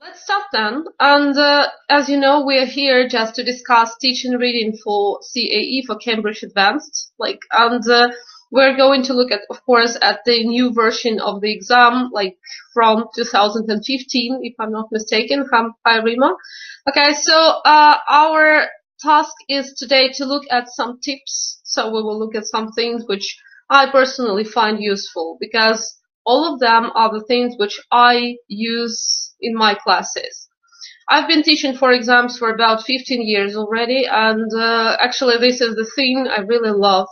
Let's start then. And as you know, we are here just to discuss teaching reading for CAE, for Cambridge Advanced. We're going to look at, of course, at the new version of the exam, like from 2015, if I'm not mistaken. Hi, Rima. Okay, so our task is today to look at some tips. So we will look at some things which I personally find useful, because all of them are the things which I use in my classes. I've been teaching for exams for about 15 years already, and actually this is the thing I really love.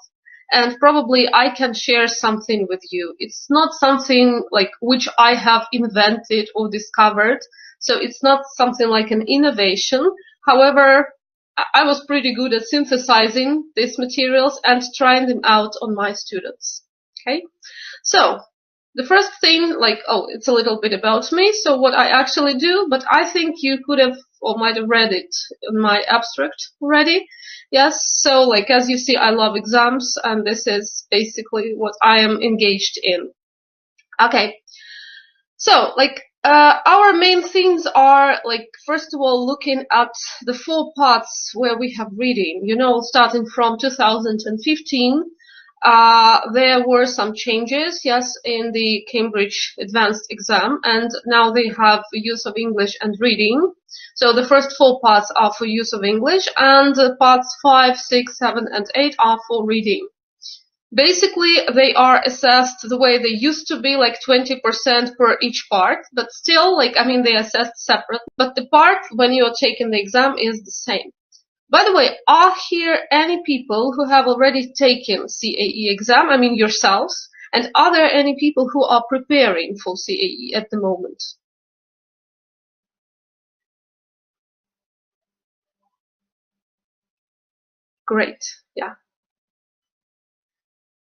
And probably I can share something with you. It's not something like which I have invented or discovered, so it's not something like an innovation. However, I was pretty good at synthesizing these materials and trying them out on my students. Okay, so the first thing, it's a little bit about me, so what I actually do, but I think you could have or might have read it in my abstract already. Yes, so as you see, I love exams, and this is basically what I am engaged in. Okay, so our main things are first of all looking at the 4 parts where we have reading. Starting from 2015. There were some changes, yes, in the Cambridge Advanced exam, and now they have use of English and reading. So the first 4 parts are for use of English, and parts 5, 6, 7, and 8 are for reading. Basically, they are assessed the way they used to be, 20% per each part, but still, they assessed separate, but the part when you are taking the exam is the same. By the way, are here any people who have already taken CAE exam, yourselves, and are there any people who are preparing for CAE at the moment? Great, yeah.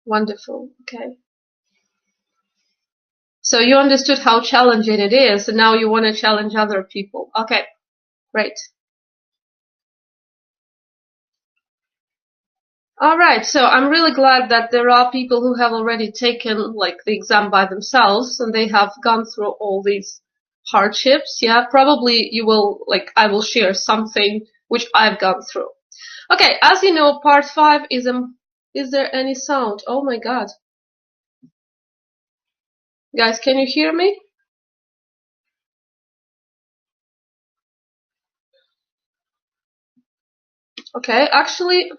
Wonderful, okay. So you understood how challenging it is, and now you want to challenge other people. Okay, great. Alright, so I'm really glad that there are people who have already taken the exam by themselves, and they have gone through all these hardships. Yeah, probably you will, I will share something which I've gone through. Okay, as you know, part 5 is there any sound? Oh my god. Guys, can you hear me? Okay, actually,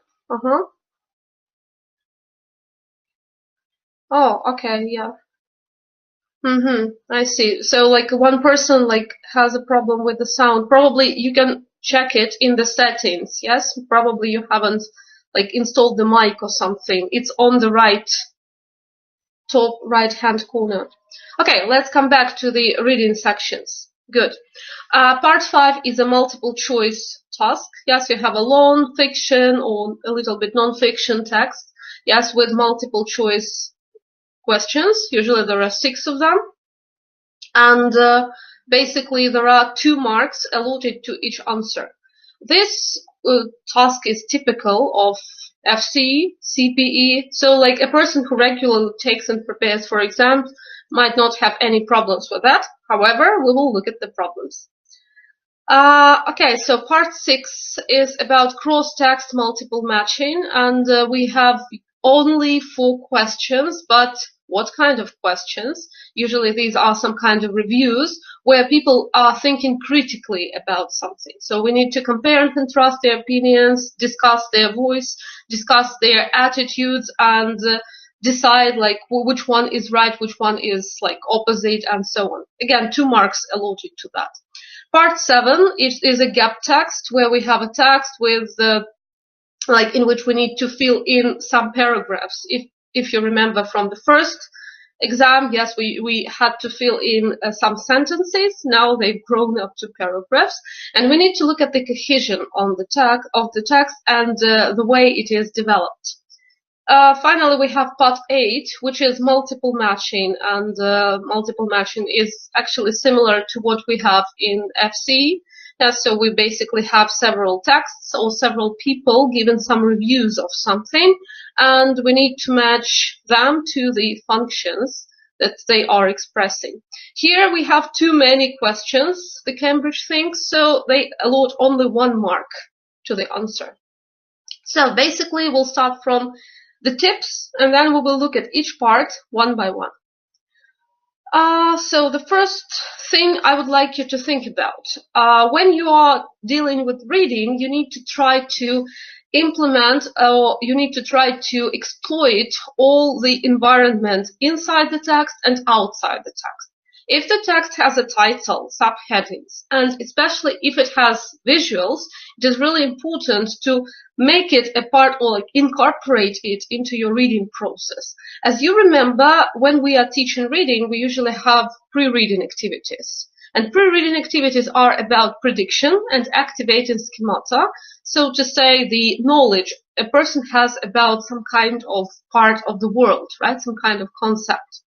Oh, okay, yeah. I see. So one person has a problem with the sound. Probably you can check it in the settings. Yes, probably you haven't installed the mic or something. It's on the top right hand corner. Okay, let's come back to the reading sections. Good. Part 5 is a multiple choice task. Yes, you have a long fiction or a little bit non-fiction text. Yes, with multiple choice questions. Usually there are 6 of them. And basically there are 2 marks allotted to each answer. This task is typical of FC, CPE, so a person who regularly takes and prepares for exams might not have any problems with that. However, we will look at the problems. Okay, so part 6 is about cross-text multiple matching, and we have only 4 questions, but what kind of questions? Usually these are some kind of reviews where people are thinking critically about something. So we need to compare and contrast their opinions, discuss their voice, discuss their attitudes, and decide which one is right, which one is opposite, and so on. Again, 2 marks allotted to that. Part 7 is a gap text where we have a text with in which we need to fill in some paragraphs. If you remember from the first exam, yes, we had to fill in some sentences. Now they've grown up to paragraphs, and we need to look at the cohesion on the text and the way it is developed. Finally, we have part 8, which is multiple matching, and multiple matching is actually similar to what we have in FC. So we basically have several texts or several people giving some reviews of something, and we need to match them to the functions that they are expressing. Here we have too many questions, the Cambridge thinks, so they allot only 1 mark to the answer. So basically we'll start from the tips, and then we will look at each part one by one. So the first thing I would like you to think about, when you are dealing with reading, you need to try to implement, or you need to try to exploit all the environment inside the text and outside the text. If the text has a title, subheadings, and especially if it has visuals, it is really important to make it a part, or like incorporate it into your reading process. As you remember, when we are teaching reading, we usually have pre-reading activities. And pre-reading activities are about prediction and activating schemata. So to say, the knowledge a person has about some kind of part of the world, right? Some kind of concept.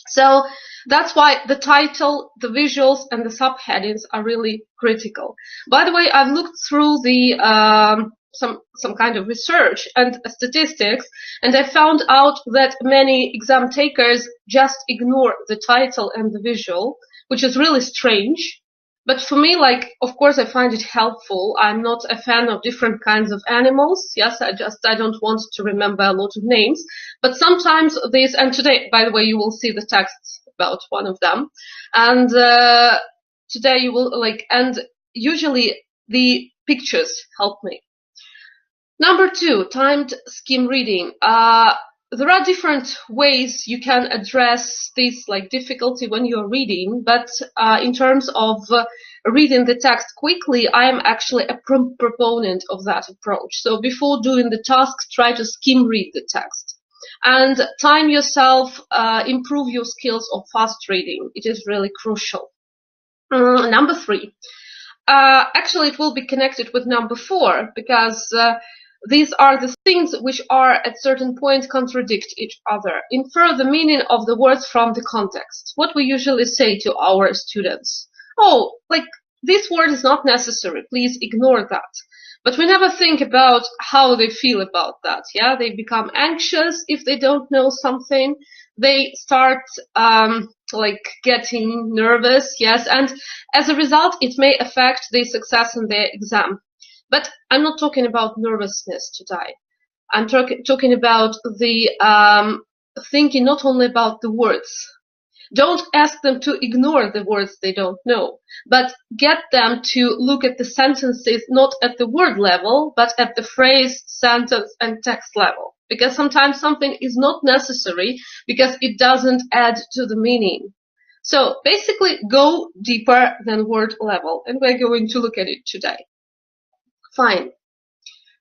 So that's why the title, the visuals, and the subheadings are really critical. By the way, I've looked through the some kind of research and statistics, and I found out that many exam takers just ignore the title and the visual, which is really strange. But for me, like, of course, I find it helpful. I'm not a fan of different kinds of animals. Yes, I don't want to remember a lot of names. But sometimes these, and today, by the way, you will see the text about one of them. And today you will, like, and usually the pictures help me. Number 2, timed skim reading. There are different ways you can address this like difficulty when you're reading, but in terms of reading the text quickly, I am actually a proponent of that approach. So before doing the tasks, try to skim read the text. And time yourself, improve your skills of fast reading. It is really crucial. Number 3. Actually, it will be connected with number 4, because these are the things which are at certain points contradict each other. Infer the meaning of the words from the context. What we usually say to our students. Oh, like, this word is not necessary. Please ignore that. But we never think about how they feel about that. Yeah, they become anxious if they don't know something. They start like getting nervous. Yes, and as a result, it may affect their success in their exam. But I'm not talking about nervousness today. I'm talking about the thinking not only about the words. Don't ask them to ignore the words they don't know, but get them to look at the sentences not at the word level, but at the phrase, sentence, and text level. Because sometimes something is not necessary because it doesn't add to the meaning. So basically, go deeper than word level, and we're going to look at it today. Fine.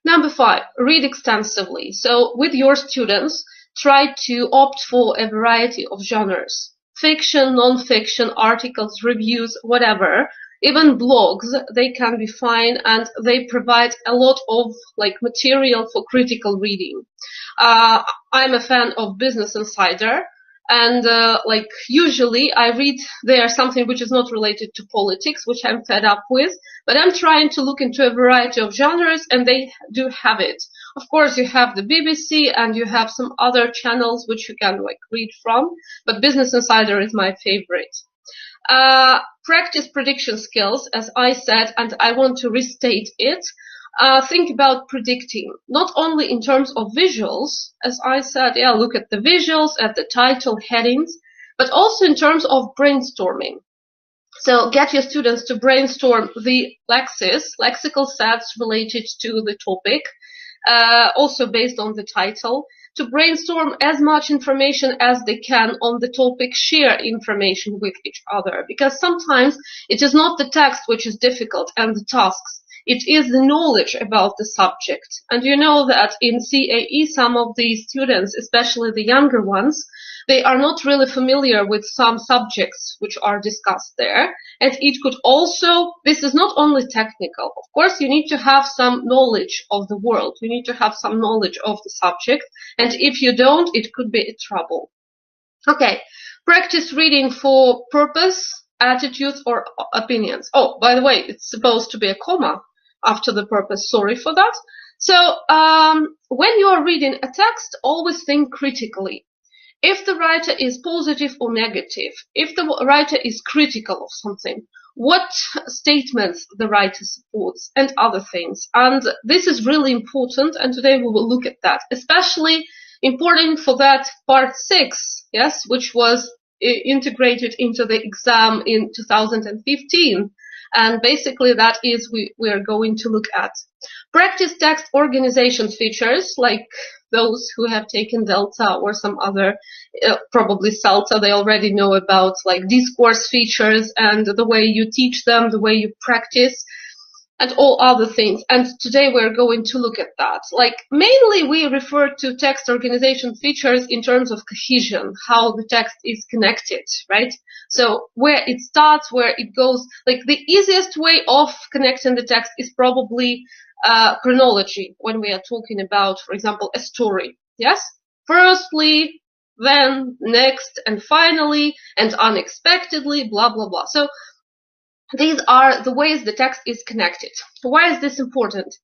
Number 5, read extensively. So with your students, try to opt for a variety of genres. Fiction, non-fiction, articles, reviews, whatever. Even blogs, they can be fine, and they provide a lot of like material for critical reading. I'm a fan of Business Insider. And like usually I read there something which is not related to politics, which I'm fed up with, but I'm trying to look into a variety of genres, and they do have it. Of course, you have the BBC and you have some other channels which you can like read from, but Business Insider is my favorite. Practice prediction skills, as I said, and I want to restate it. Think about predicting, not only in terms of visuals, as I said, yeah, look at the visuals, at the title, headings, but also in terms of brainstorming. So get your students to brainstorm the lexical sets related to the topic, also based on the title, to brainstorm as much information as they can on the topic, share information with each other, because sometimes it is not the text which is difficult and the tasks. It is the knowledge about the subject. And you know that in CAE, some of the students, especially the younger ones, they are not really familiar with some subjects which are discussed there. And it could also, this is not only technical. Of course, you need to have some knowledge of the world. You need to have some knowledge of the subject. And if you don't, it could be a trouble. Okay, practice reading for purpose, attitudes, or opinions. Oh, by the way, it's supposed to be a comma after the purpose. Sorry for that. So when you are reading a text, always think critically. If the writer is positive or negative, if the writer is critical of something, what statements the writer supports, and other things. And this is really important, and today we will look at that. Especially important for that part 6, yes, which was integrated into the exam in 2015. And basically that is we are going to look at. Practice text organization features, like those who have taken Delta or some other, probably Celta, they already know about like discourse features and the way you teach them, the way you practice, and all other things. And today we're going to look at that. Like mainly we refer to text organization features in terms of cohesion, how the text is connected, right? So where it starts, where it goes, like the easiest way of connecting the text is probably chronology when we are talking about, for example, a story. Yes? Firstly, then, next, and finally, and unexpectedly, blah, blah, blah. So these are the ways the text is connected. Why is this important?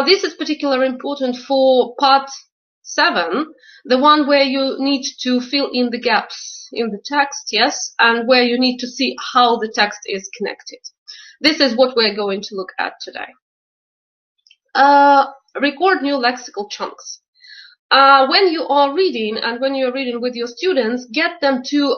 This is particularly important for part 7, the one where you need to fill in the gaps in the text, yes, and where you need to see how the text is connected. This is what we're going to look at today. Record new lexical chunks. When you are reading and when you're reading with your students, get them to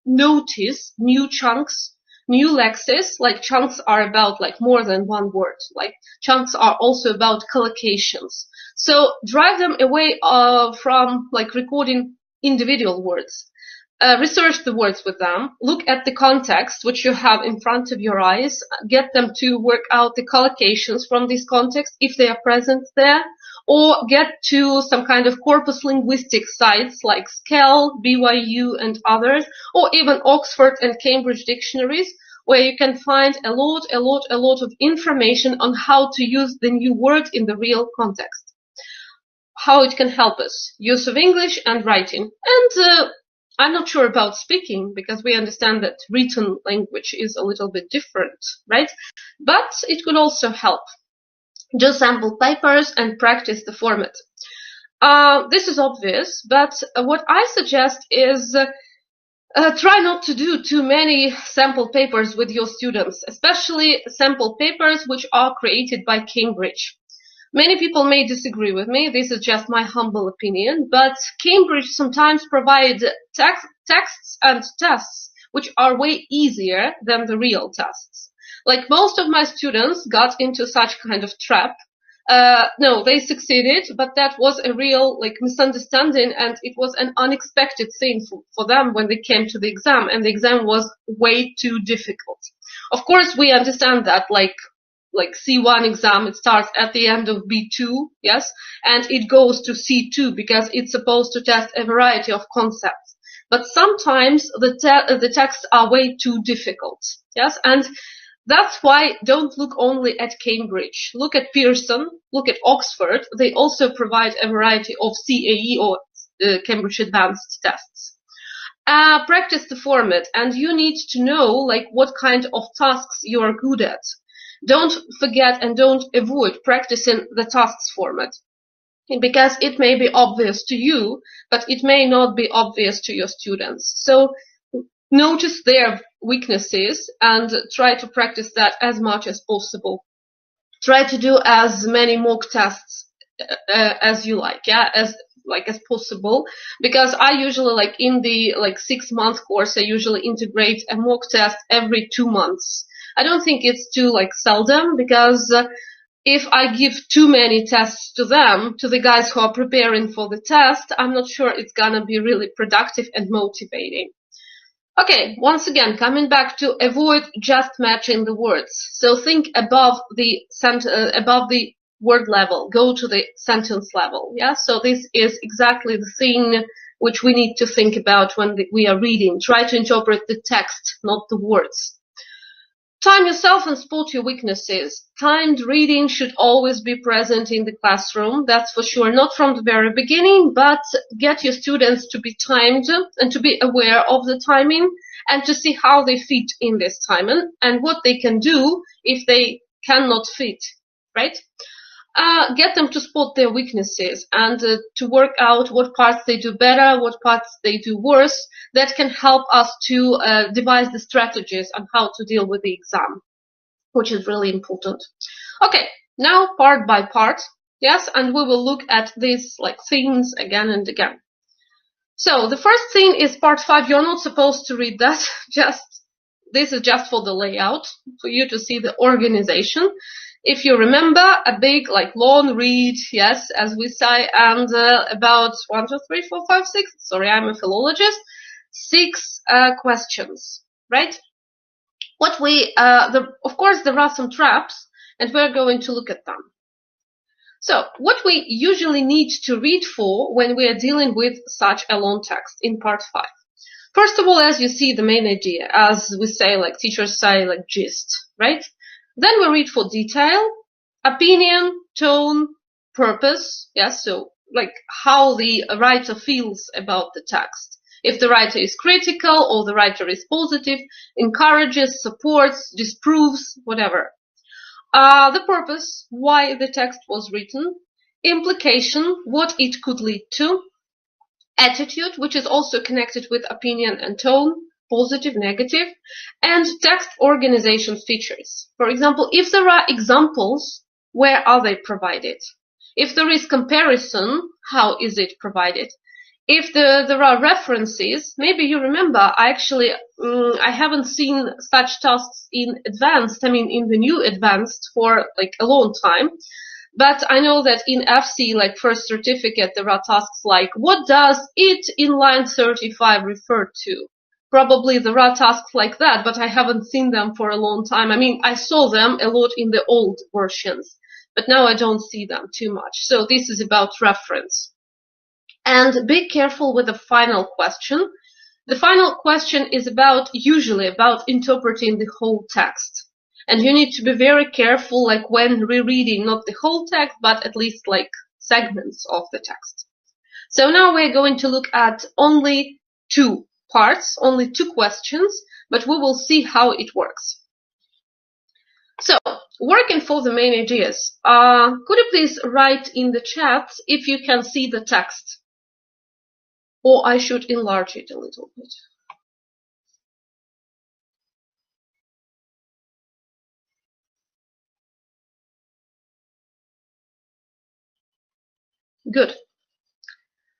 notice new chunks, new lexes. Like chunks are about like more than one word. Like chunks are also about collocations. So drive them away from like recording individual words. Research the words with them, look at the context which you have in front of your eyes, get them to work out the collocations from this context if they are present there, or get to some kind of corpus linguistic sites like SCEL, BYU and others, or even Oxford and Cambridge dictionaries, where you can find a lot of information on how to use the new word in the real context. How it can help us, use of English and writing. And I'm not sure about speaking, because we understand that written language is a little bit different, right? But it could also help. Do sample papers and practice the format. This is obvious, but what I suggest is try not to do too many sample papers with your students, especially sample papers which are created by Cambridge. Many people may disagree with me. This is just my humble opinion, but Cambridge sometimes provides texts and tests which are way easier than the real tests. Like most of my students got into such kind of trap. No, they succeeded, but that was a real like misunderstanding, and it was an unexpected thing for them when they came to the exam, and the exam was way too difficult. Of course, we understand that like C1 exam, it starts at the end of B2, yes, and it goes to C2 because it's supposed to test a variety of concepts. But sometimes the texts are way too difficult, yes, and that's why don't look only at Cambridge. Look at Pearson, look at Oxford. They also provide a variety of CAE or Cambridge Advanced tests. Practice the format, and you need to know like what kind of tasks you are good at. Don't forget and don't avoid practicing the tasks format, because it may be obvious to you, but it may not be obvious to your students. So notice their weaknesses and try to practice that as much as possible. Try to do as many mock tests as you like, yeah, as possible, because I usually like in the 6-month course, I usually integrate a mock test every 2 months. I don't think it's too seldom, because if I give too many tests to them, to the guys who are preparing for the test, I'm not sure it's gonna be really productive and motivating. Okay, once again, coming back to avoid just matching the words. So think above the word level, go to the sentence level. Yeah, so this is exactly the thing which we need to think about when we are reading. Try to interpret the text, not the words. Time yourself and spot your weaknesses. Timed reading should always be present in the classroom, that's for sure, not from the very beginning, but get your students to be timed and to be aware of the timing and to see how they fit in this timing and what they can do if they cannot fit, right? get them to spot their weaknesses and to work out what parts they do better, what parts they do worse. That can help us to devise the strategies on how to deal with the exam, which is really important. Okay, now part by part, yes, and we will look at these like themes again and again. So the first theme is part 5. You're not supposed to read that. This is just for the layout, for you to see the organization. If you remember, a big, like, long read, yes, as we say, and about 1, 2, 3, 4, 5, 6. Sorry, I'm a philologist. 6 questions, right? Of course, there are some traps, and we're going to look at them. So, what we usually need to read for when we are dealing with such a long text in part 5. First of all, as you see, the main idea, as we say, like teachers say, like gist, right? Then we read for detail, opinion, tone, purpose, yes, so like how the writer feels about the text. If the writer is critical or the writer is positive, encourages, supports, disproves, whatever. The purpose, why the text was written, implication, what it could lead to, attitude, which is also connected with opinion and tone, positive, negative, and text organization features. For example, if there are examples, where are they provided? If there is comparison, how is it provided? If there are references, maybe you remember, I haven't seen such tasks in the new advanced for like a long time. But I know that in FC, like first certificate, there are tasks like, what does it in line 35 refer to? Probably there are tasks like that, but I haven't seen them for a long time. I mean, I saw them a lot in the old versions, but now I don't see them too much. So this is about reference. And be careful with the final question. The final question is usually about interpreting the whole text. And you need to be very careful, like when rereading, not the whole text, but at least like segments of the text. So now we're going to look at only 2 parts, only 2 questions, but we will see how it works. So, working for the main ideas, could you please write in the chat if you can see the text? Or I should enlarge it a little bit. Good.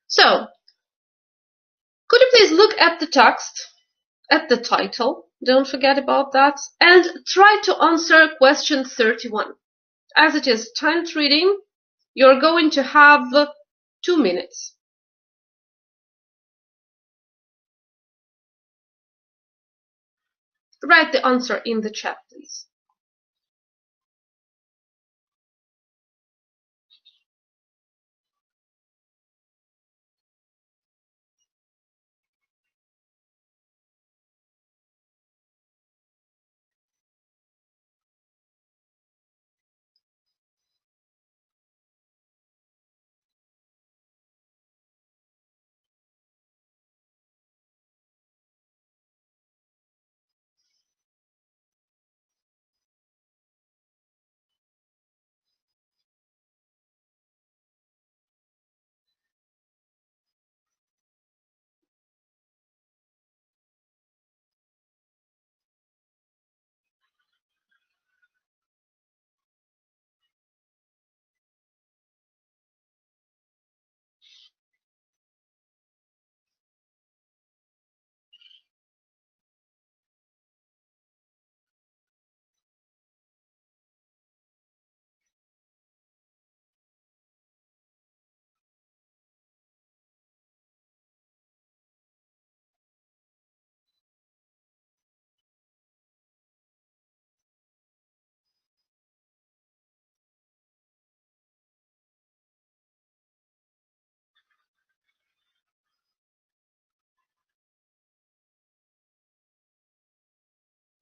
So, could you please look at the text, at the title, don't forget about that, and try to answer question 31. As it is timed reading, you're going to have 2 minutes. Write the answer in the chat, please.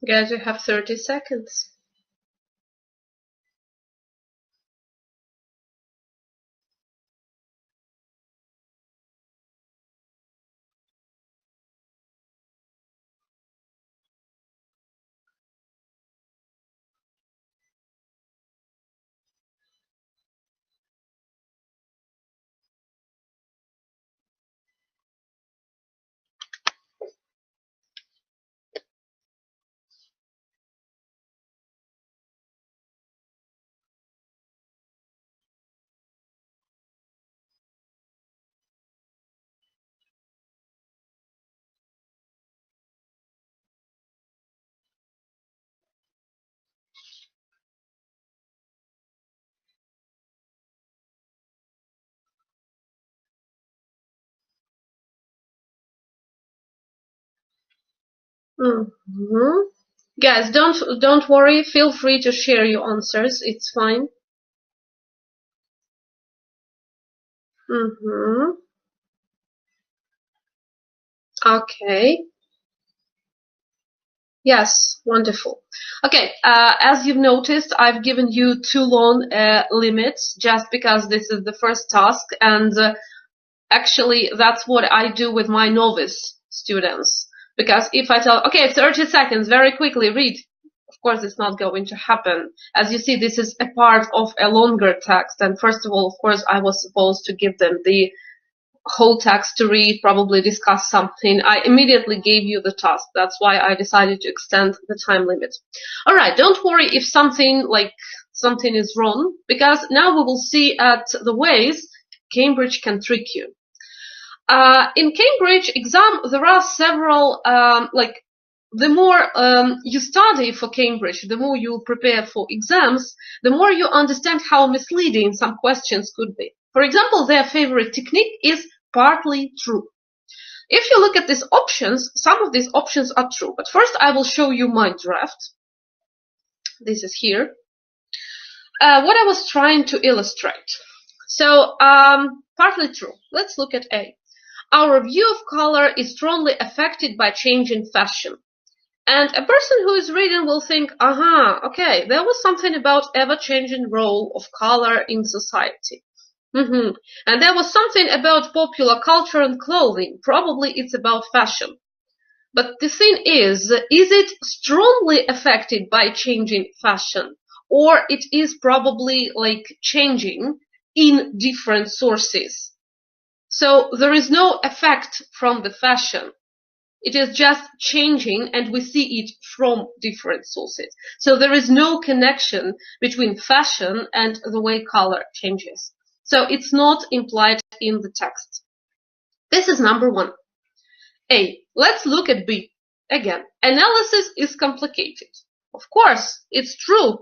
Guys, you have 30 seconds. Mm-hmm. Guys, don't worry. Feel free to share your answers. It's fine. Mm-hmm. Okay. Yes, wonderful. Okay, as you've noticed, I've given you too long limits just because this is the first task, and actually that's what I do with my novice students. Because if I tell, okay, 30 seconds, very quickly read, of course it's not going to happen. As you see, this is a part of a longer text, and first of all, of course, I was supposed to give them the whole text to read, probably discuss something. I immediately gave you the task. That's why I decided to extend the time limit. All right, don't worry if something is wrong, because now we will see at the ways Cambridge can trick you. In Cambridge exam, there are several, the more you study for Cambridge, the more you prepare for exams, the more you understand how misleading some questions could be. For example, their favorite technique is partly true. If you look at these options, some of these options are true. But first I will show you my draft. This is here. What I was trying to illustrate. So, partly true. Let's look at A. Our view of color is strongly affected by change in fashion. And a person who is reading will think, okay, there was something about ever-changing role of color in society. And there was something about popular culture and clothing. Probably it's about fashion. But the thing is it strongly affected by changing fashion? Or it is probably changing in different sources. So there is no effect from the fashion. It is just changing and we see it from different sources. So there is no connection between fashion and the way color changes. So it's not implied in the text. This is number one. A. Let's look at B. Again, analysis is complicated. Of course, it's true.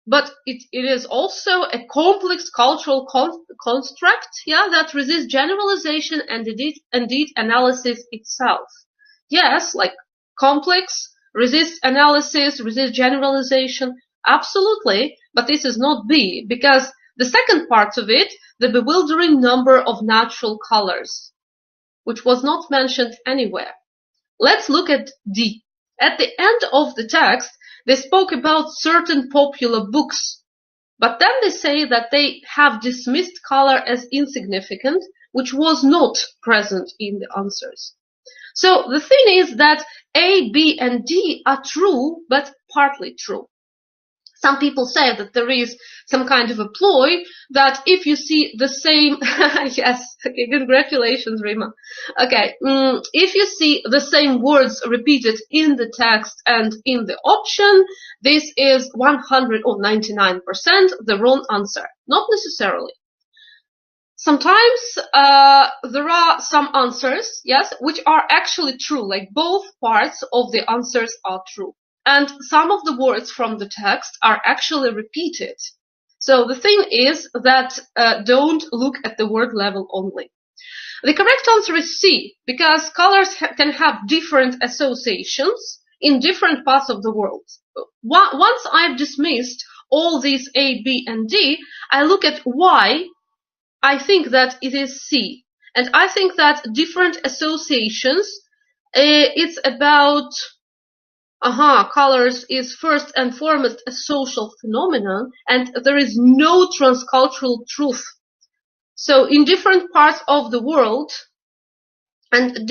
But it is also a complex cultural construct, that resists generalization and indeed analysis itself. Yes, complex, resists analysis, resists generalization, absolutely, but this is not B, because the second part of it, the bewildering number of natural colors, which was not mentioned anywhere. Let's look at D. At the end of the text, they spoke about certain popular books, but then they say that they have dismissed color as insignificant, which was not present in the answers. So the thing is that A, B, and D are true, but partly true. Some people say that there is some kind of a ploy that if you see the same, yes, okay, congratulations, Rima. Okay, if you see the same words repeated in the text and in the option, this is 100 or 99% the wrong answer. Not necessarily. Sometimes there are some answers, yes, which are actually true, like both parts of the answers are true. And some of the words from the text are actually repeated. So the thing is that don't look at the word level only. The correct answer is C, because colors can have different associations in different parts of the world. Once I've dismissed all these A, B, and D, I look at why I think that it is C. And I think that different associations, it's about colors is first and foremost a social phenomenon, and there is no transcultural truth. So in different parts of the world, and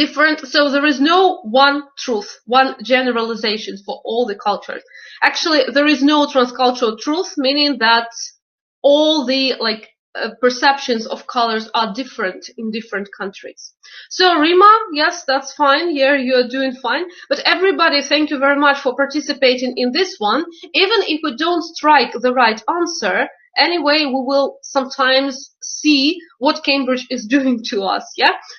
so there is no one truth, one generalization for all the cultures. Actually, there is no transcultural truth, meaning that all the perceptions of colors are different in different countries. So Rima, yes, that's fine. Here you're doing fine. But everybody, thank you very much for participating in this one. Even if we don't strike the right answer, anyway, we will sometimes see what Cambridge is doing to us,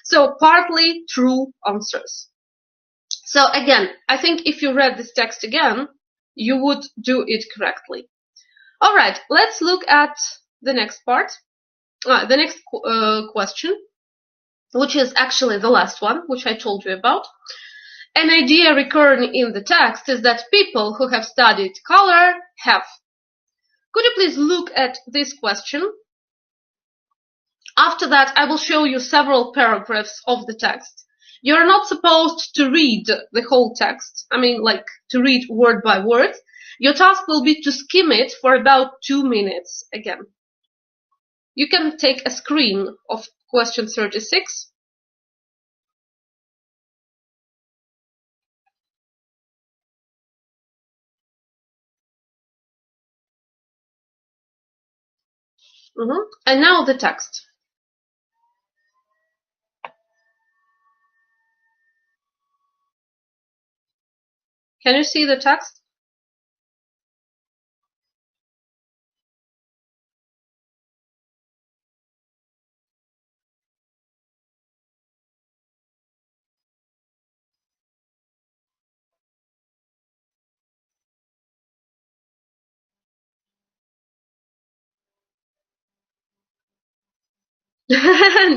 So partly true answers. So again, I think if you read this text again, you would do it correctly. All right, let's look at the next part. The next question, which is actually the last one, which I told you about. An idea recurring in the text is that people who have studied color have. Could you please look at this question? After that, I will show you several paragraphs of the text. You're not supposed to read the whole text. I mean, like to read word by word. Your task will be to skim it for about 2 minutes again. You can take a screen of question 36. And now the text. Can you see the text?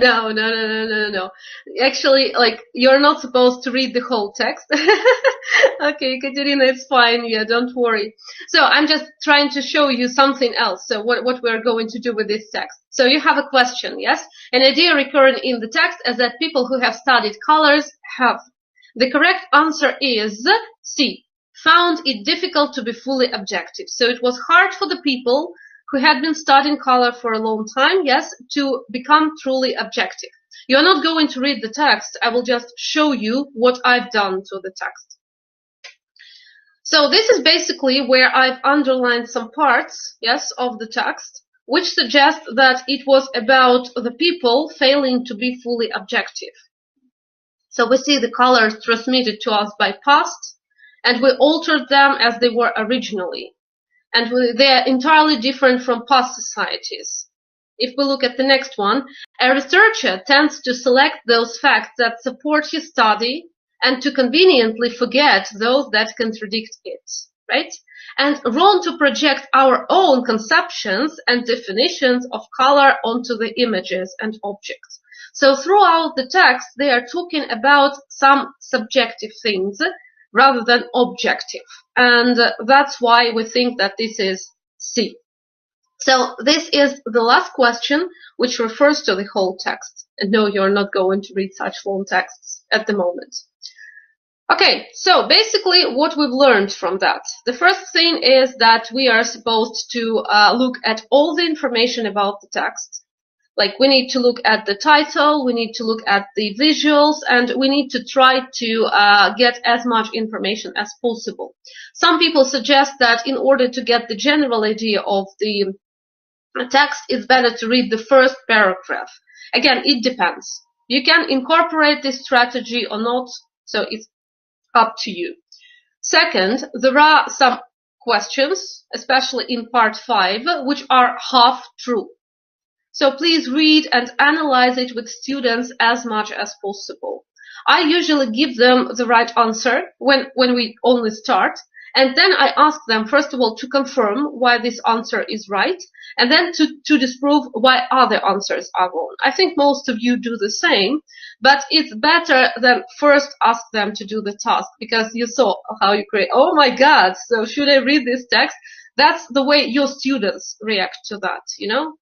No. Actually, like, you're not supposed to read the whole text. Okay, Katerina, it's fine. Yeah, don't worry. So I'm just trying to show you something else. So what we're going to do with this text. So you have a question, yes? An idea recurring in the text is that people who have studied colors have. The correct answer is C. Found it difficult to be fully objective. So it was hard for the people who had been studying color for a long time, yes, to become truly objective. You're not going to read the text. I will just show you what I've done to the text. So this is basically where I've underlined some parts, yes, of the text, which suggest that it was about the people failing to be fully objective. So we see the colors transmitted to us by past, and we altered them as they were originally. And they are entirely different from past societies. If we look at the next one, a researcher tends to select those facts that support his study and to conveniently forget those that contradict it, right? And wrong to project our own conceptions and definitions of color onto the images and objects. So throughout the text, they are talking about some subjective things rather than objective. And that's why we think that this is C. So this is the last question, which refers to the whole text. And no, you're not going to read such long texts at the moment. Okay, so basically what we've learned from that. The first thing is that we are supposed to look at all the information about the text. Like, we need to look at the title, we need to look at the visuals, and we need to try to get as much information as possible. Some people suggest that in order to get the general idea of the text, it's better to read the first paragraph. Again, it depends. You can incorporate this strategy or not, so it's up to you. Second, there are some questions, especially in part 5, which are half true. So please read and analyze it with students as much as possible. I usually give them the right answer when we only start, and then I ask them, first of all, to confirm why this answer is right, and then to disprove why other answers are wrong. I think most of you do the same, but it's better than first ask them to do the task, because you saw how you create, oh my God, so should I read this text? That's the way your students react to that, you know?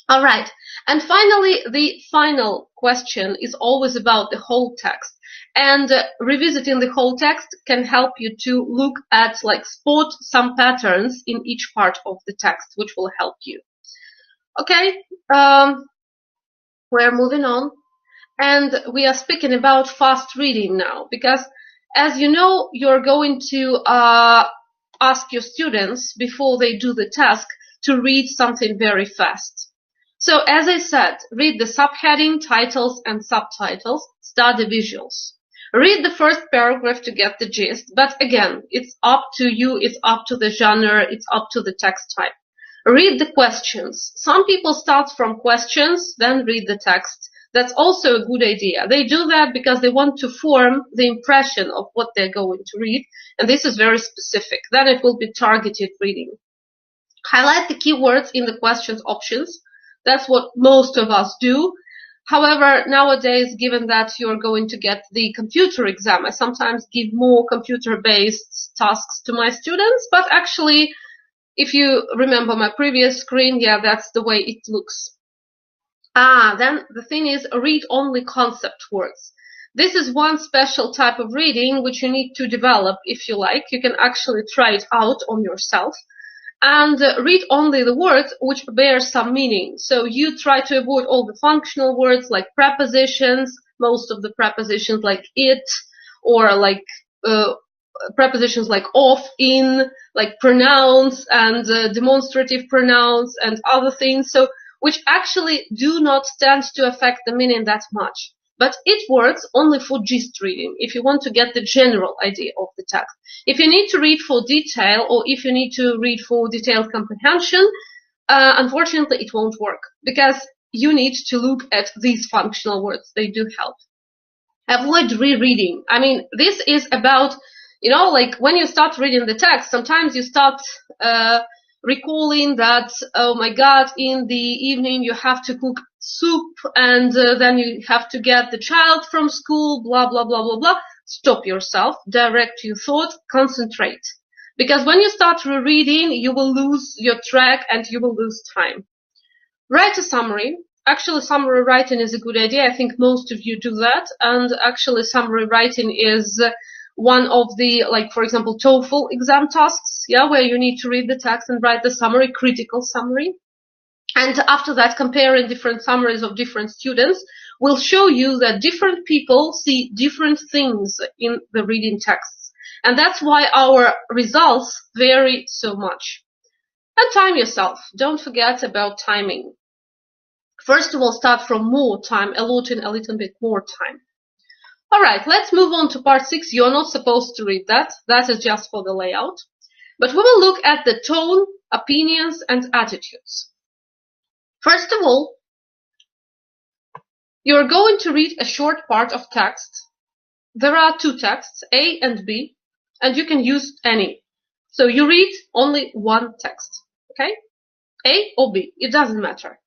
All right. And finally, the final question is always about the whole text. And revisiting the whole text can help you to look at, like, spot some patterns in each part of the text, which will help you. Okay. We're moving on. And we are speaking about fast reading now, because as you know, you're going to ask your students before they do the task to read something very fast. So, as I said, read the subheading, titles, and subtitles, study visuals. Read the first paragraph to get the gist, but again, it's up to you, it's up to the genre, it's up to the text type. Read the questions. Some people start from questions, then read the text. That's also a good idea. They do that because they want to form the impression of what they're going to read, and this is very specific. Then it will be targeted reading. Highlight the keywords in the questions options. That's what most of us do. However, nowadays, given that you're going to get the computer exam, I sometimes give more computer-based tasks to my students, but actually, if you remember my previous screen, yeah, that's the way it looks. Then the thing is, read only concept words. This is one special type of reading which you need to develop if you like. You can actually try it out on yourself and read only the words which bear some meaning. So you try to avoid all the functional words like prepositions, most of the prepositions like it, or like prepositions like of, in, like pronouns and demonstrative pronouns and other things, so which actually do not stand to affect the meaning that much. But it works only for gist reading, if you want to get the general idea of the text. If you need to read for detail, or if you need to read for detailed comprehension, unfortunately it won't work, because you need to look at these functional words. They do help. Avoid rereading. I mean, this is about, like when you start reading the text, sometimes you start recalling that, oh my God, in the evening you have to cook soup, and then you have to get the child from school, blah, blah, blah, blah, blah. Stop yourself, direct your thought, concentrate. Because when you start rereading, you will lose your track and you will lose time. Write a summary. Actually, summary writing is a good idea. I think most of you do that. And actually, summary writing is one of the, like, for example, TOEFL exam tasks, yeah, where you need to read the text and write the summary, critical summary. And after that, comparing different summaries of different students will show you that different people see different things in the reading texts. And that's why our results vary so much. And time yourself. Don't forget about timing. First of all, start from more time, allotting a little bit more time. All right, let's move on to part 6. You're not supposed to read that. That is just for the layout. But we will look at the tone, opinions, and attitudes. First of all, you're going to read a short part of text. There are two texts, A and B, and you can use any. So you read only one text, okay? A or B, it doesn't matter.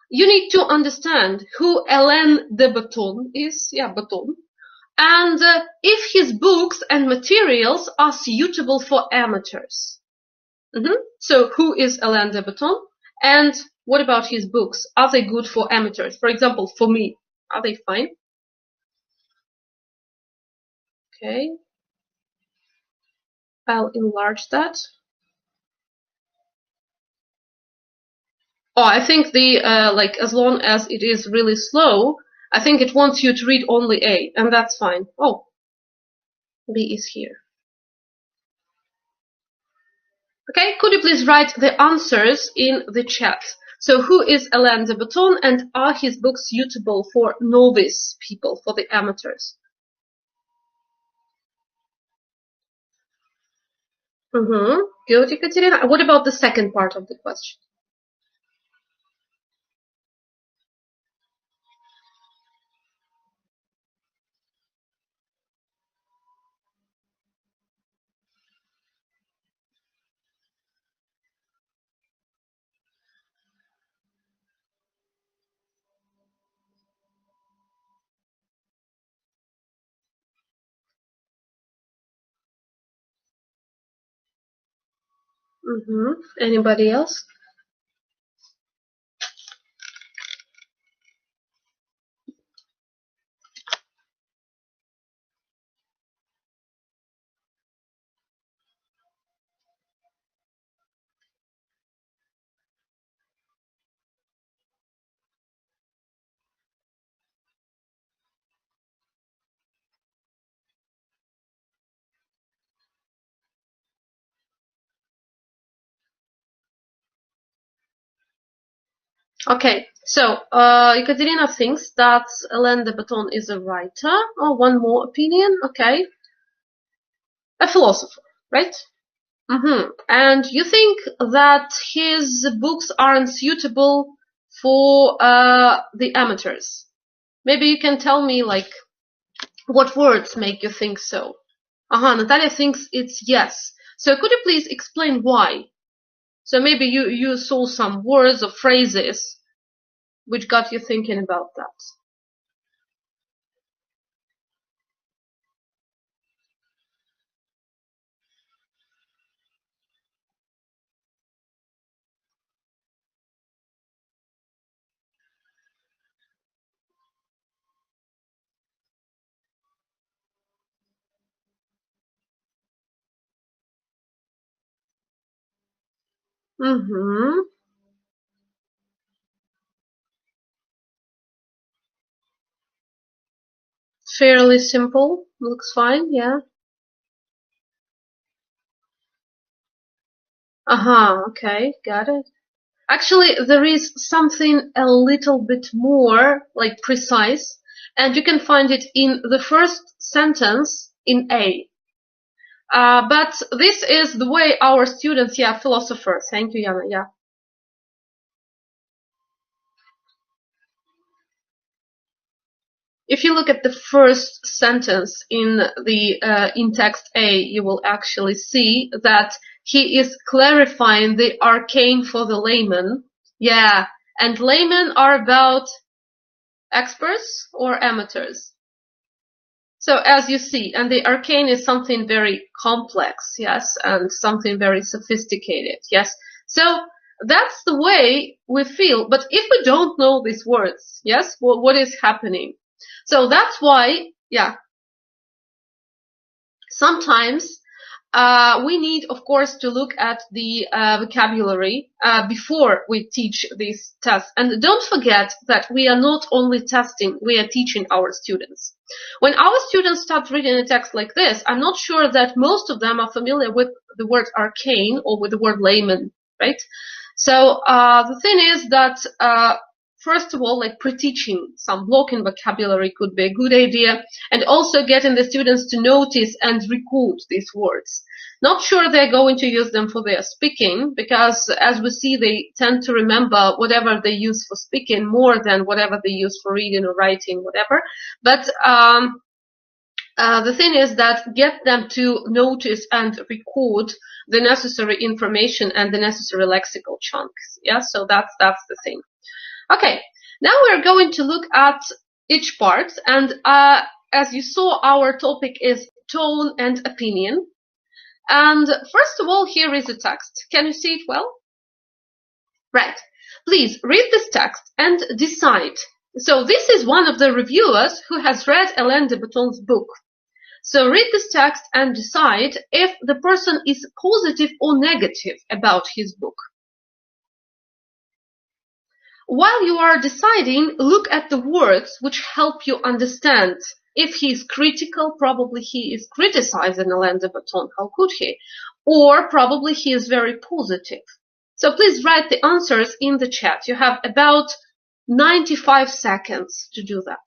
You need to understand who Alain de Botton is, Botton, and if his books and materials are suitable for amateurs. So who is Alain de Botton, and what about his books? Are they good for amateurs? For example, for me, are they fine? Okay, I'll enlarge that. Oh, I think the like, as long as it is really slow, I think it wants you to read only A, and that's fine. Oh, B is here. Okay, could you please write the answers in the chat? So who is Alain de Botton, and are his books suitable for novice people, for the amateurs? Good, Ekaterina. What about the second part of the question? Anybody else? Okay, so Ekaterina thinks that Alain de Botton is a writer. Oh, one more opinion. Okay, a philosopher, right? And you think that his books aren't suitable for the amateurs? Maybe you can tell me, like, what words make you think so? Natalia thinks it's yes. So could you please explain why? So maybe you saw some words or phrases which got you thinking about that? Mm-hmm. Fairly simple. Looks fine, yeah. Okay, got it. Actually, there is something a little bit more, like, precise, and you can find it in the first sentence in A. But this is the way our students, yeah, philosopher. Thank you, Yana, yeah. If you look at the first sentence in the in text A, you will actually see that he is clarifying the arcane for the layman. Yeah, and laymen are about experts or amateurs. So as you see, and the arcane is something very complex, yes, and something very sophisticated, yes. So that's the way we feel. But if we don't know these words, yes, well, what is happening? So that's why, yeah, sometimes we need, of course, to look at the vocabulary before we teach these tests. And don't forget that we are not only testing, we are teaching our students. When our students start reading a text like this, I'm not sure that most of them are familiar with the word arcane or with the word layman, right? So the thing is that first of all, like pre-teaching some blocking vocabulary could be a good idea, and also getting the students to notice and record these words. Not sure they're going to use them for their speaking, because as we see, they tend to remember whatever they use for speaking more than whatever they use for reading or writing, whatever. But the thing is that get them to notice and record the necessary information and the necessary lexical chunks. Yeah, so that's the thing. Okay, now we're going to look at each part, and as you saw, our topic is tone and opinion. And first of all, here is a text. Can you see it well? Right. Please read this text and decide. So this is one of the reviewers who has read Alain de Botton's book. So read this text and decide if the person is positive or negative about his book. While you are deciding, look at the words which help you understand. If he is critical, probably he is criticizing Alain de Botton. How could he? Or probably he is very positive. So please write the answers in the chat. You have about 95 seconds to do that.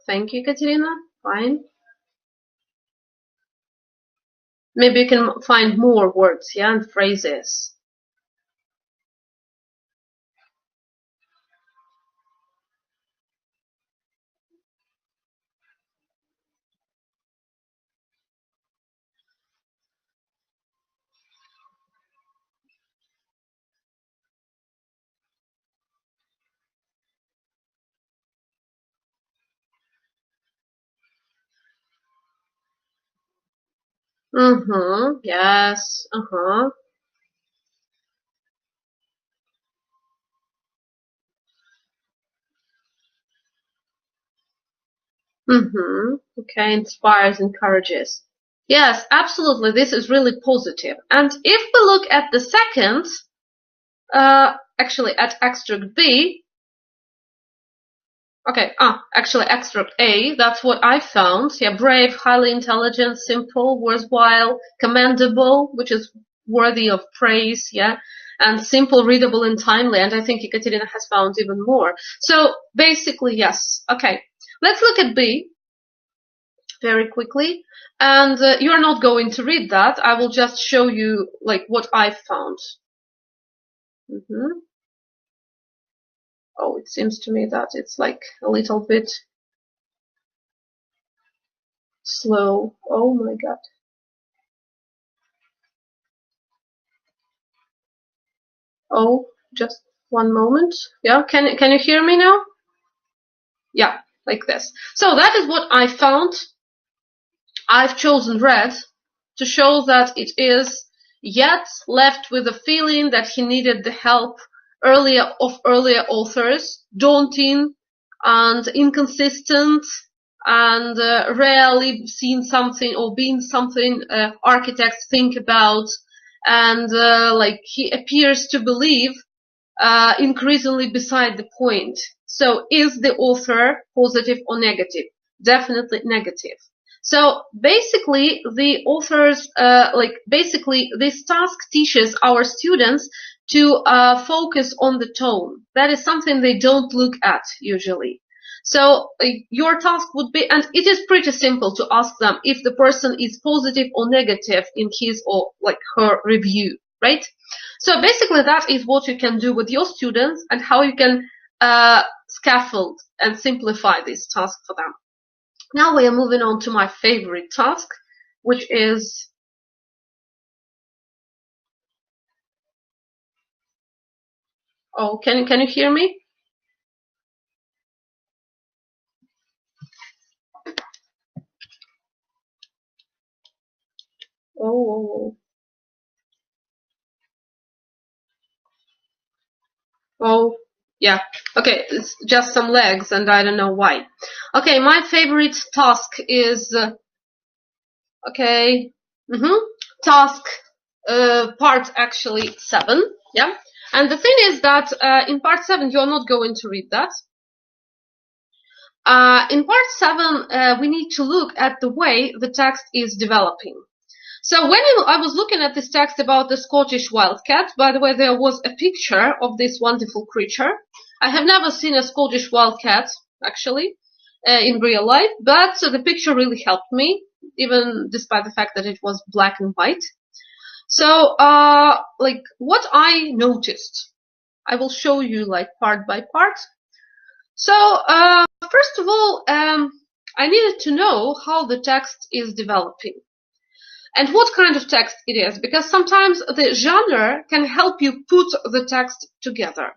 Thank you, Katerina. Fine. Maybe you can find more words, yeah, and phrases. Yes. Okay, inspires, encourages. Yes, absolutely. This is really positive. And if we look at the second, actually at extract B, Okay, actually extract A, that's what I found. Yeah, brave, highly intelligent, simple, worthwhile, commendable, which is worthy of praise, yeah, and simple, readable, and timely. And I think Ekaterina has found even more. So basically, yes. Okay, let's look at B very quickly. And you are not going to read that. I will just show you like what I found. Oh, it seems to me that it's like a little bit slow. Oh my God. Oh, just one moment. Yeah, can you hear me now? Yeah, like this. So that is what I found. I've chosen red to show that it is yet left with a feeling that he needed the help earlier authors, daunting and inconsistent, and rarely seen something or being something architects think about, and like he appears to believe increasingly beside the point. So is the author positive or negative? Definitely negative. So basically the authors, basically this task teaches our students to focus on the tone. That is something they don't look at usually. So your task would be, and it is pretty simple to ask them if the person is positive or negative in his or like her review, right? So basically that is what you can do with your students and how you can scaffold and simplify this task for them. Now we are moving on to my favorite task, which is can you hear me? Oh, oh, yeah. Okay, it's just some legs and I don't know why. Okay, my favorite task is okay. Task part actually 7. Yeah. And the thing is that in part 7 you're not going to read that. In part 7 we need to look at the way the text is developing. So when I was looking at this text about the Scottish wildcat, by the way, there was a picture of this wonderful creature. I have never seen a Scottish wildcat, actually, in real life, but the picture really helped me, even despite the fact that it was black and white. So, like, what I noticed, I will show you, like, part by part. So, first of all, I needed to know how the text is developing. And what kind of text it is, because sometimes the genre can help you put the text together.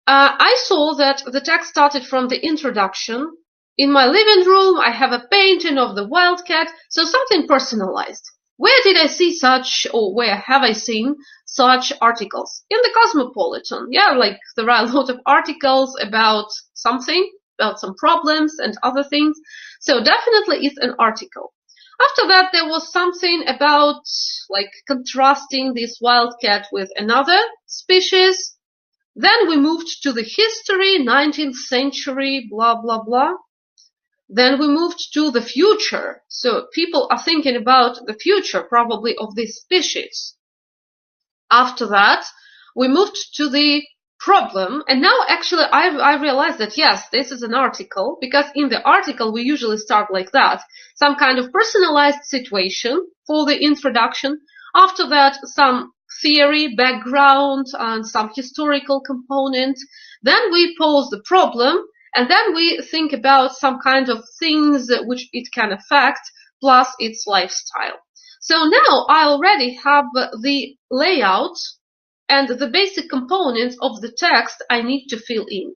I saw that the text started from the introduction. In my living room, I have a painting of the wildcat, so something personalized. Where did I see such, or where have I seen such articles? In the Cosmopolitan. Yeah, like there are a lot of articles about something, about some problems and other things. So definitely it's an article. After that, there was something about like contrasting this wildcat with another species. Then we moved to the history, 19th century, blah, blah, blah. Then we moved to the future. So people are thinking about the future, probably of this species. After that, we moved to the problem. And now actually I realized that yes, this is an article, because in the article we usually start like that. Some kind of personalized situation for the introduction. After that, some theory, background, and some historical component. Then we pose the problem, and then we think about some kind of things which it can affect, plus its lifestyle. So now I already have the layout and the basic components of the text I need to fill in.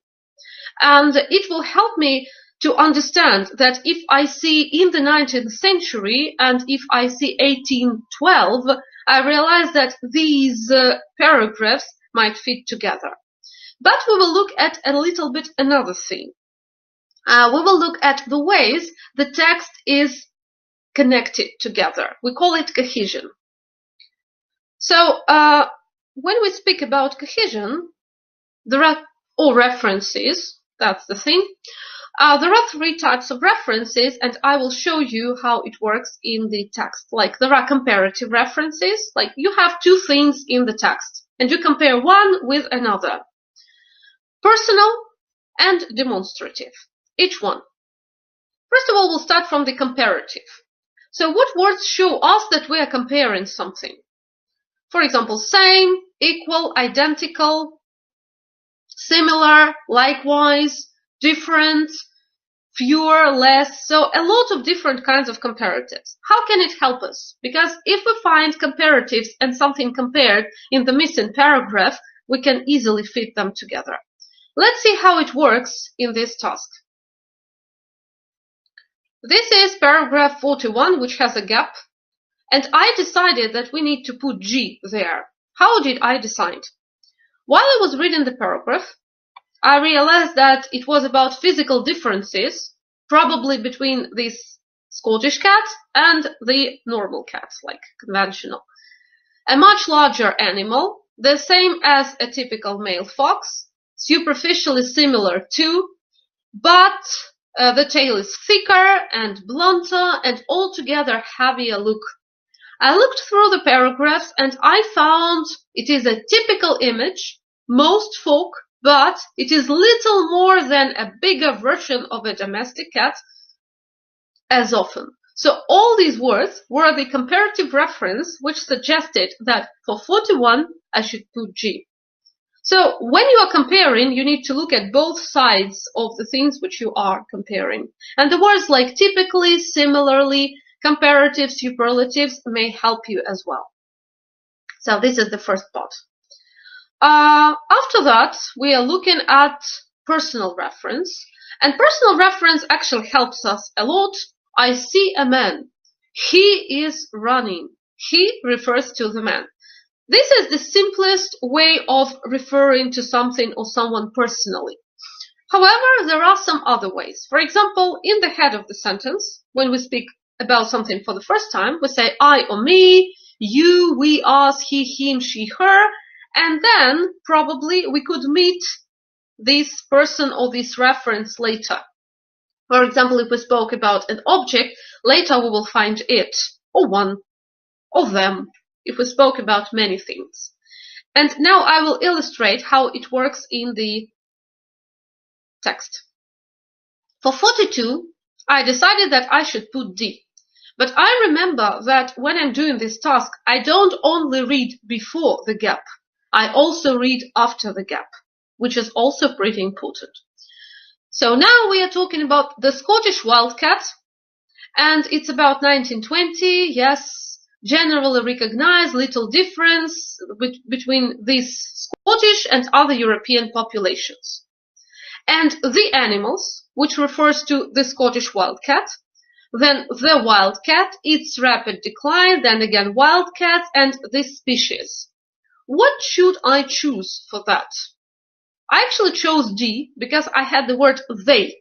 And it will help me to understand that if I see in the 19th century and if I see 1812, I realize that these paragraphs might fit together. But we will look at a little bit another thing. We will look at the ways the text is connected together. We call it cohesion. So when we speak about cohesion, there are all references That's the thing. There are 3 types of references, and I will show you how it works in the text. Like, there are comparative references, like you have 2 things in the text, and you compare one with another. Personal and demonstrative, each one. First of all, we'll start from the comparative. So what words show us that we are comparing something? For example, same, equal, identical, similar, likewise, different, fewer, less. So a lot of different kinds of comparatives. How can it help us? Because if we find comparatives and something compared in the missing paragraph, we can easily fit them together. Let's see how it works in this task. This is paragraph 41, which has a gap, and I decided that we need to put G there. How did I decide? While I was reading the paragraph, I realized that it was about physical differences, probably between this Scottish cat and the normal cat, like conventional. A much larger animal, the same as a typical male fox, superficially similar to, but the tail is thicker and blunter and altogether heavier look. I looked through the paragraphs and I found it is a typical image, most folk, but it is little more than a bigger version of a domestic cat as often. So all these words were the comparative reference which suggested that for 41 I should put G. So when you are comparing, you need to look at both sides of the things which you are comparing. And the words like typically, similarly, comparative, superlatives may help you as well. So this is the first part. After that, we are looking at personal reference. And personal reference actually helps us a lot. I see a man. He is running. He refers to the man. This is the simplest way of referring to something or someone personally. However, there are some other ways. For example, in the head of the sentence, when we speak about something for the first time, we say I or me, you, we, us, he, him, she, her, and then probably we could meet this person or this reference later. For example, if we spoke about an object, later we will find it, or one, or them, if we spoke about many things. And now I will illustrate how it works in the text. For 42, I decided that I should put D. But I remember that when I'm doing this task, I don't only read before the gap, I also read after the gap, which is also pretty important. So now we are talking about the Scottish wildcat, and it's about 1920, yes, generally recognized, little difference between these Scottish and other European populations. And the animals, which refers to the Scottish wildcat, then the wildcat, its rapid decline, then again wildcat, and this species. What should I choose for that? I actually chose D because I had the word they.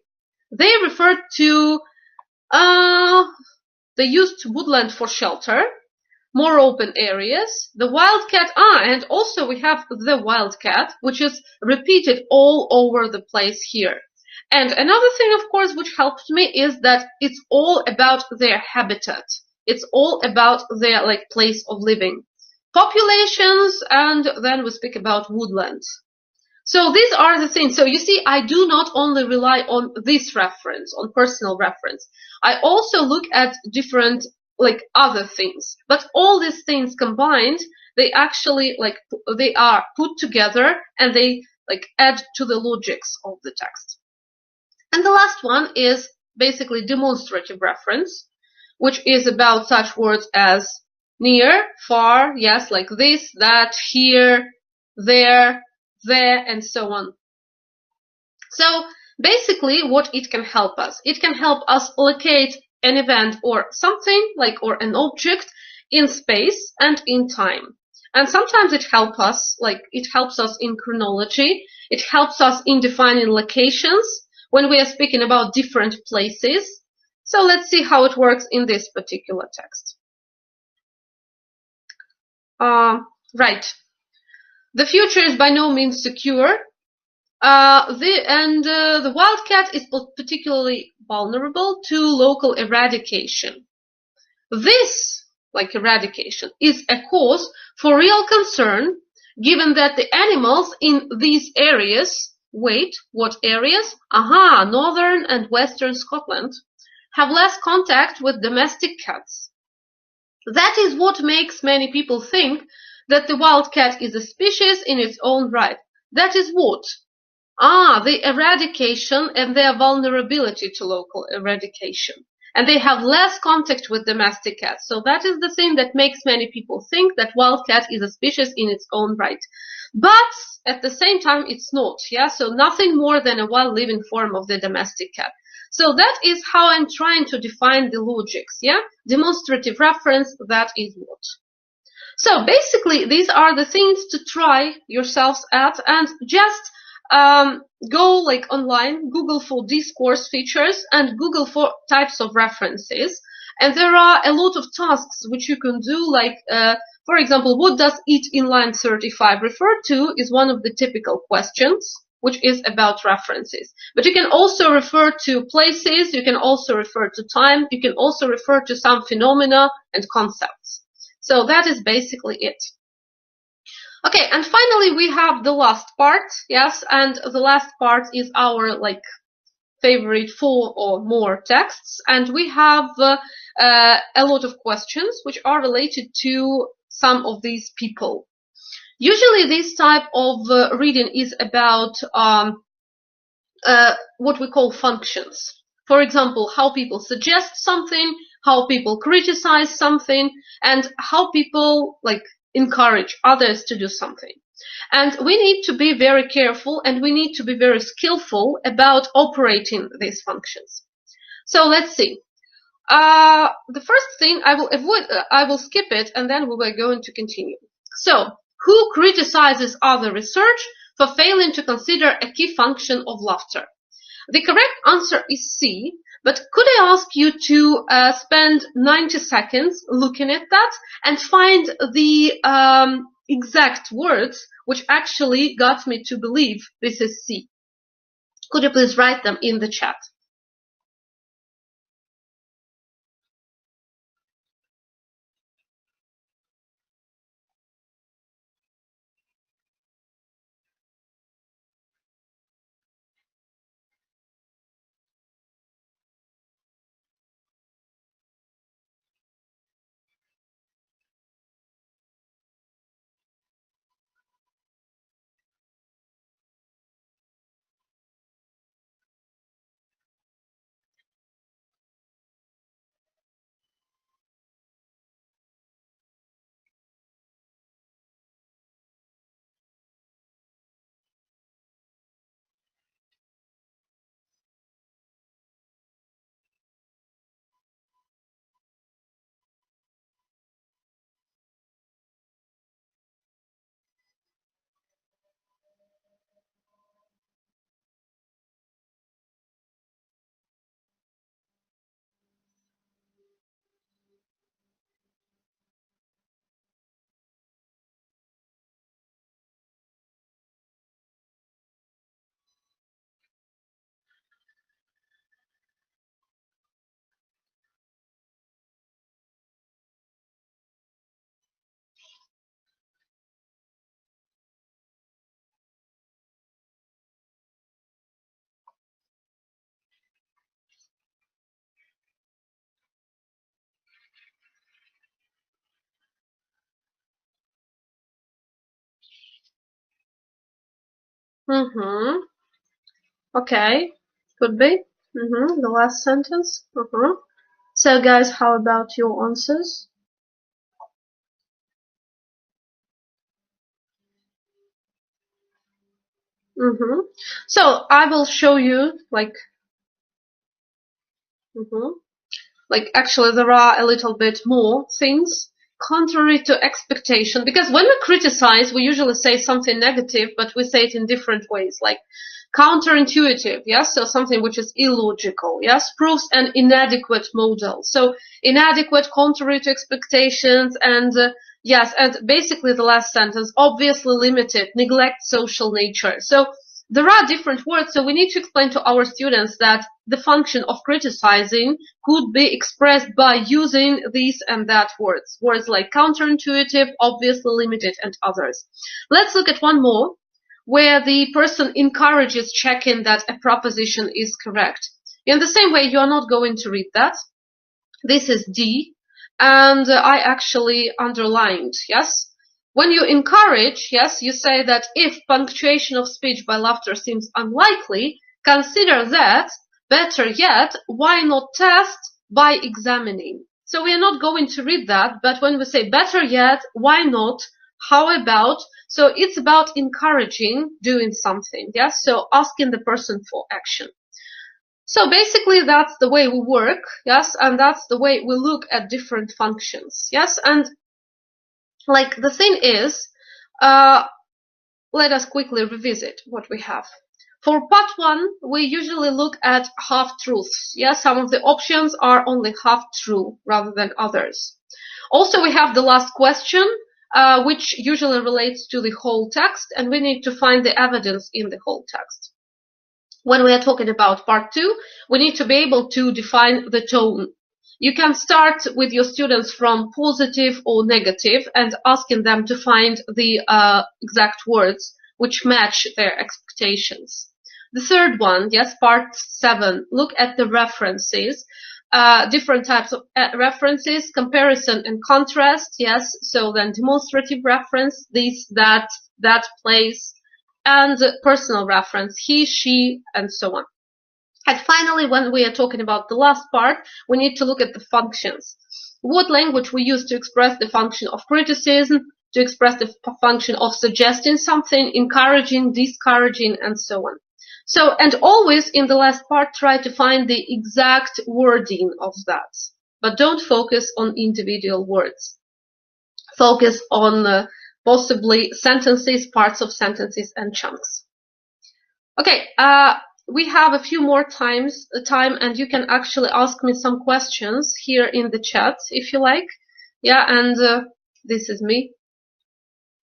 They referred to, they used woodland for shelter, more open areas, the wildcat, and also we have the wildcat, which is repeated all over the place here. And another thing, of course, which helped me is that it's all about their habitat. It's all about their place of living. Populations, and then we speak about woodlands. So these are the things. So you see, I do not only rely on this reference, on personal reference. I also look at different other things. But all these things combined, they actually they are put together and they add to the logics of the text. And the last one is basically demonstrative reference, which is about such words as near, far, yes, like this, that, here, there, and so on. So basically what it can help us, it can help us locate an event or something or an object in space and in time. And sometimes it helps us, it helps us in chronology, it helps us in defining locations when we are speaking about different places. So let's see how it works in this particular text. Right. The future is by no means secure. The wildcat is particularly vulnerable to local eradication. This, like eradication, is a cause for real concern, given that the animals in these areas, wait, what areas? Aha, northern and western Scotland, have less contact with domestic cats. That is what makes many people think that the wildcat is a species in its own right. That is what? The eradication and their vulnerability to local eradication. And they have less contact with domestic cats. So that is the thing that makes many people think that wildcat is a species in its own right. But at the same time, it's not. Yeah, so nothing more than a wild living form of the domestic cat. So that is how I'm trying to define the logics. Yeah, demonstrative reference, that is what. So basically, these are the things to try yourselves at, and just go like online, Google for discourse features and Google for types of references. And there are a lot of tasks which you can do, like, for example, what does it in line 35 refer to is one of the typical questions, which is about references. But you can also refer to places, you can also refer to time, you can also refer to some phenomena and concepts. So that is basically it. Okay, and finally we have the last part, yes, and the last part is our like favorite 4 or more texts, and we have a lot of questions which are related to some of these people. Usually this type of reading is about what we call functions. For example, how people suggest something, how people criticize something, and how people like encourage others to do something. And we need to be very careful and we need to be very skillful about operating these functions. So let's see. The first thing I will skip it and then we are going to continue. So, who criticizes other research for failing to consider a key function of laughter? The correct answer is C, but could I ask you to spend 90 seconds looking at that and find the exact words which actually got me to believe this is C? Could you please write them in the chat? Okay, could be. The last sentence. So guys, how about your answers? So I will show you like actually there are a little bit more things contrary to expectation, because when we criticize we usually say something negative but we say it in different ways, like counterintuitive, yes, so something which is illogical, yes, proves an inadequate model, so inadequate, contrary to expectations, and yes, and basically the last sentence, obviously limited, neglect social nature. So there are different words, so we need to explain to our students that the function of criticizing could be expressed by using these and that words. Words like counterintuitive, obviously, limited, and others. Let's look at one more, where the person encourages checking that a proposition is correct. In the same way, you are not going to read that. This is D, and I actually underlined, yes? When you encourage, yes, you say that if punctuation of speech by laughter seems unlikely, consider that, better yet, why not test by examining? So we are not going to read that, but when we say better yet, why not, how about, so it's about encouraging doing something, yes? So asking the person for action. So basically that's the way we work, yes, and that's the way we look at different functions, yes, and like the thing is, let us quickly revisit what we have. For part 1, we usually look at half-truths, yes, some of the options are only half true rather than others. Also we have the last question, which usually relates to the whole text, and we need to find the evidence in the whole text. When we are talking about part 2, we need to be able to define the tone. You can start with your students from positive or negative and asking them to find the exact words which match their expectations. The third one, yes, part 7, look at the references, different types of references, comparison and contrast, yes, so then demonstrative reference, this, that place, and personal reference, he, she, and so on. And finally, when we are talking about the last part, we need to look at the functions. What language we use to express the function of criticism, to express the function of suggesting something, encouraging, discouraging, and so on. So, and always in the last part, try to find the exact wording of that. But don't focus on individual words. Focus on possibly sentences, parts of sentences, and chunks. Okay, we have a few more time, and you can actually ask me some questions here in the chat if you like. Yeah, and this is me.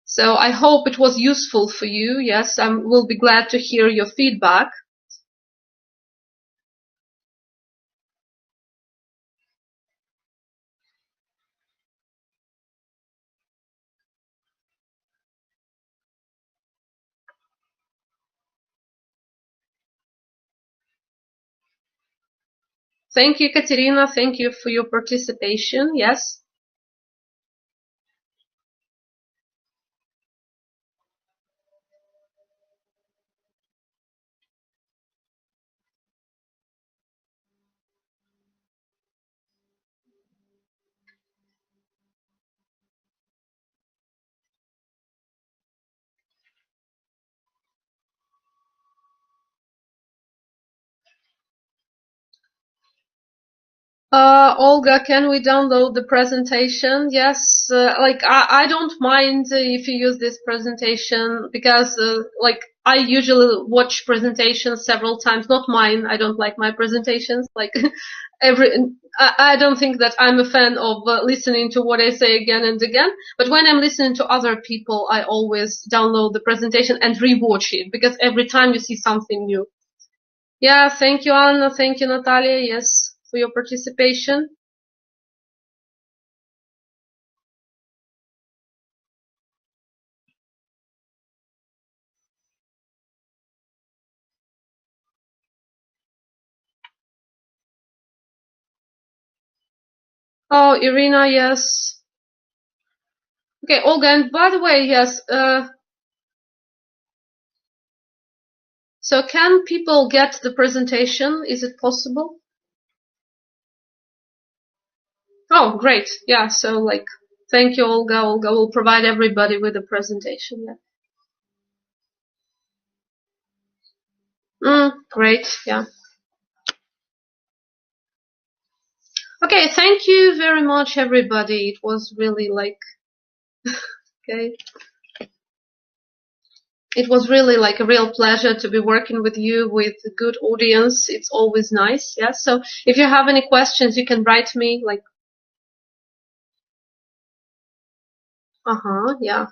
So I hope it was useful for you. Yes, I will be glad to hear your feedback. Thank you, Katerina. Thank you for your participation. Yes. Olga, can we download the presentation? Yes, like I don't mind if you use this presentation because like I usually watch presentations several times, not mine. I don't like my presentations. Like I don't think that I'm a fan of listening to what I say again and again. But when I'm listening to other people, I always download the presentation and rewatch it because every time you see something new. Yeah, thank you, Anna. Thank you, Natalia. Yes, for your participation. Oh, Irina, yes. Okay, Olga, and by the way, yes, so can people get the presentation? Is it possible? Oh, great. Yeah, so like, thank you, Olga. Olga will provide everybody with a presentation. Yeah. Great. Yeah. Okay, thank you very much, everybody. It was really like, okay. It was really like a real pleasure to be working with you, with a good audience. It's always nice. Yeah. So if you have any questions, you can write me like, yeah.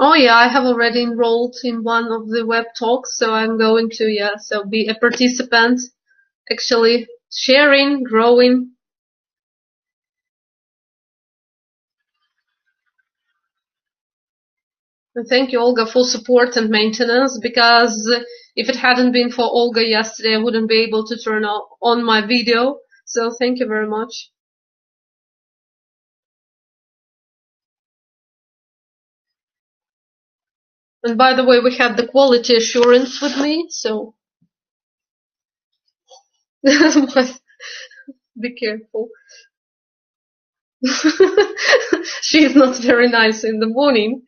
Oh yeah, I have already enrolled in one of the web talks, so I'm going to, so be a participant, actually sharing, growing. And thank you, Olga, for support and maintenance, because if it hadn't been for Olga yesterday, I wouldn't be able to turn on my video. So thank you very much. And by the way, we had the quality assurance with me, so be careful. She's not very nice in the morning.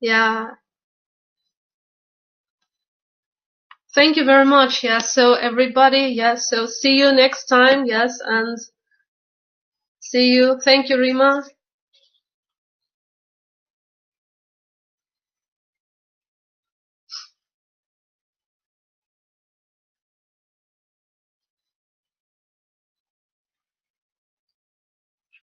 Yeah. Thank you very much. Yes. So everybody, yes. So see you next time. Yes. And see you. Thank you, Rima.